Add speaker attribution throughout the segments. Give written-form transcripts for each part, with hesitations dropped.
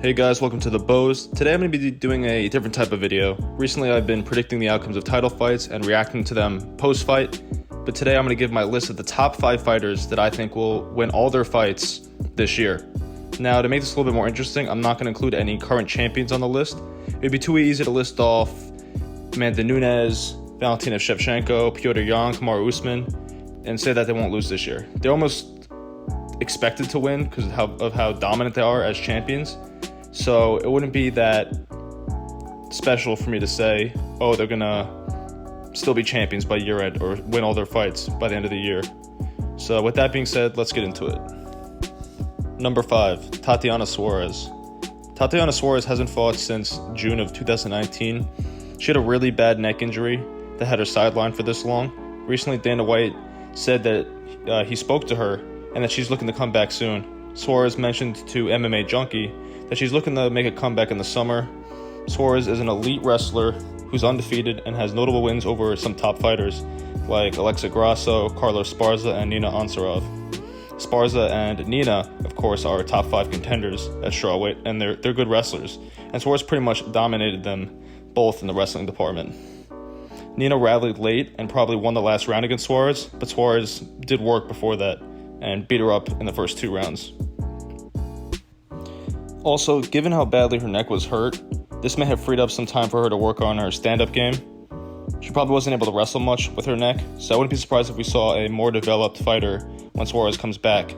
Speaker 1: Hey guys, welcome to The Bows. Today I'm going to be doing a different type of video. Recently I've been predicting the outcomes of title fights and reacting to them post-fight, but today I'm going to give my list of the top 5 fighters that I think will win all their fights this year. Now, to make this a little bit more interesting, I'm not going to include any current champions on the list. It would be too easy to list off Amanda Nunes, Valentina Shevchenko, Petr Yan, Kamaru Usman, and say that they won't lose this year. They're almost expected to win because of how dominant they are as champions. So it wouldn't be that special for me to say, oh, they're going to still be champions by year end or win all their fights by the end of the year. So with that being said, let's get into it. Number 5, Tatiana Suarez. Tatiana Suarez hasn't fought since June of 2019. She had a really bad neck injury that had her sidelined for this long. Recently, Dana White said that he spoke to her and that she's looking to come back soon. Suarez mentioned to MMA Junkie that she's looking to make a comeback in the summer. Suarez is an elite wrestler who's undefeated and has notable wins over some top fighters like Alexa Grasso, Carlos Esparza, and Nina Ansaroff. Esparza and Nina, of course, are top 5 contenders at strawweight, and they're good wrestlers. And Suarez pretty much dominated them both in the wrestling department. Nina rallied late and probably won the last round against Suarez, but Suarez did work before that and beat her up in the first 2 rounds. Also, given how badly her neck was hurt, this may have freed up some time for her to work on her stand-up game. She probably wasn't able to wrestle much with her neck, so I wouldn't be surprised if we saw a more developed fighter when Suarez comes back.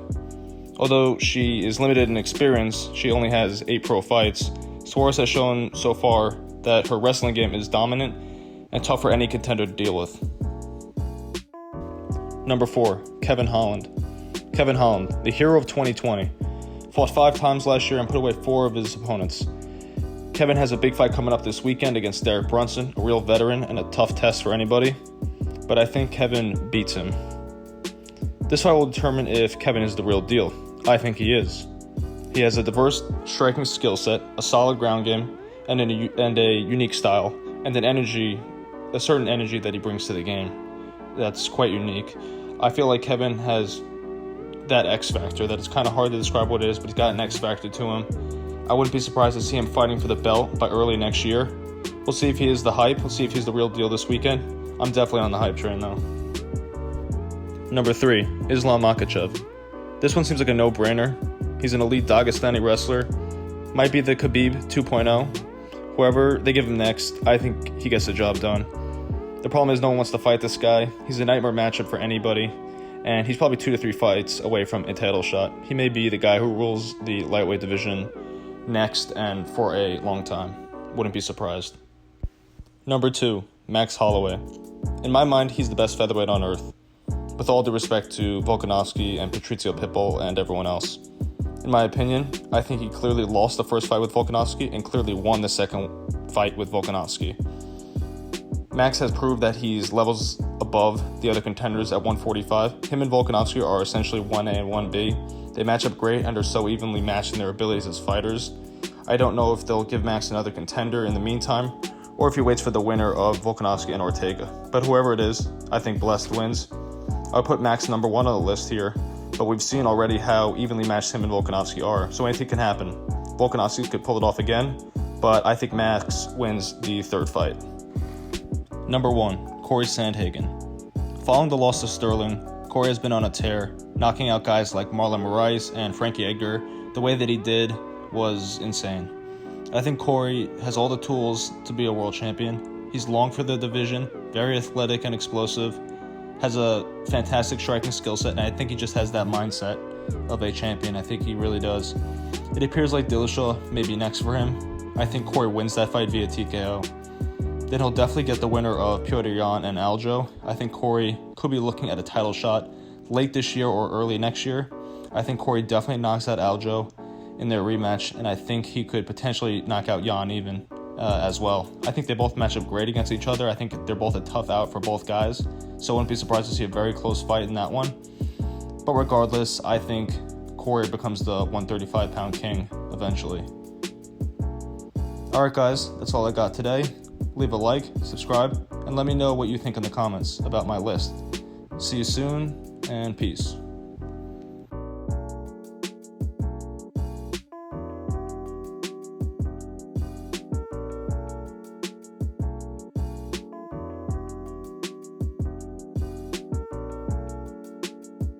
Speaker 1: Although she is limited in experience, she only has 8 pro fights. Suarez has shown so far that her wrestling game is dominant and tough for any contender to deal with. Number 4, Kevin Holland. Kevin Holland, the hero of 2020. Fought 5 times last year and put away 4 of his opponents. Kevin has a big fight coming up this weekend against Derek Brunson, a real veteran and a tough test for anybody, but I think Kevin beats him. This fight will determine if Kevin is the real deal. I think he is. He has a diverse striking skill set, a solid ground game, and a unique style, and a certain energy that he brings to the game that's quite unique. I feel like Kevin has that X factor that it's kind of hard to describe what it is, but he's got an X factor to him. I wouldn't be surprised to see him fighting for the belt by early next year. We'll see if he is the hype. We'll see if he's the real deal this weekend. I'm definitely on the hype train though. Number 3, Islam Makhachev. This one seems like a no-brainer. He's an elite Dagestani wrestler. Might be the Khabib 2.0. Whoever they give him next, I think he gets the job done. The problem is no one wants to fight this guy. He's a nightmare matchup for anybody. And he's probably 2 to 3 fights away from a title shot. He may be the guy who rules the lightweight division next and for a long time. Wouldn't be surprised. Number 2, Max Holloway. In my mind, he's the best featherweight on earth, with all due respect to Volkanovski and Patricio Pitbull and everyone else. In my opinion, I think he clearly lost the first fight with Volkanovski and clearly won the second fight with Volkanovski. Max has proved that he's levels above the other contenders at 145. Him and Volkanovski are essentially 1A and 1B. They match up great and are so evenly matched in their abilities as fighters. I don't know if they'll give Max another contender in the meantime, or if he waits for the winner of Volkanovski and Ortega. But whoever it is, I think Blessed wins. I'll put Max number 1 on the list here, but we've seen already how evenly matched him and Volkanovski are, so anything can happen. Volkanovski could pull it off again, but I think Max wins the 3rd fight. Number 1, Corey Sandhagen. Following the loss to Sterling, Corey has been on a tear, knocking out guys like Marlon Moraes and Frankie Edgar. The way that he did was insane. I think Corey has all the tools to be a world champion. He's long for the division, very athletic and explosive, has a fantastic striking skill set, and I think he just has that mindset of a champion. I think he really does. It appears like Dillashaw may be next for him. I think Corey wins that fight via TKO. Then he'll definitely get the winner of Petr Yan and Aljo. I think Corey could be looking at a title shot late this year or early next year. I think Corey definitely knocks out Aljo in their rematch, and I think he could potentially knock out Yan even as well. I think they both match up great against each other. I think they're both a tough out for both guys, so I wouldn't be surprised to see a very close fight in that one. But regardless, I think Corey becomes the 135-pound king eventually. Alright guys, that's all I got today. Leave a like, subscribe, and let me know what you think in the comments about my list. See you soon, and peace.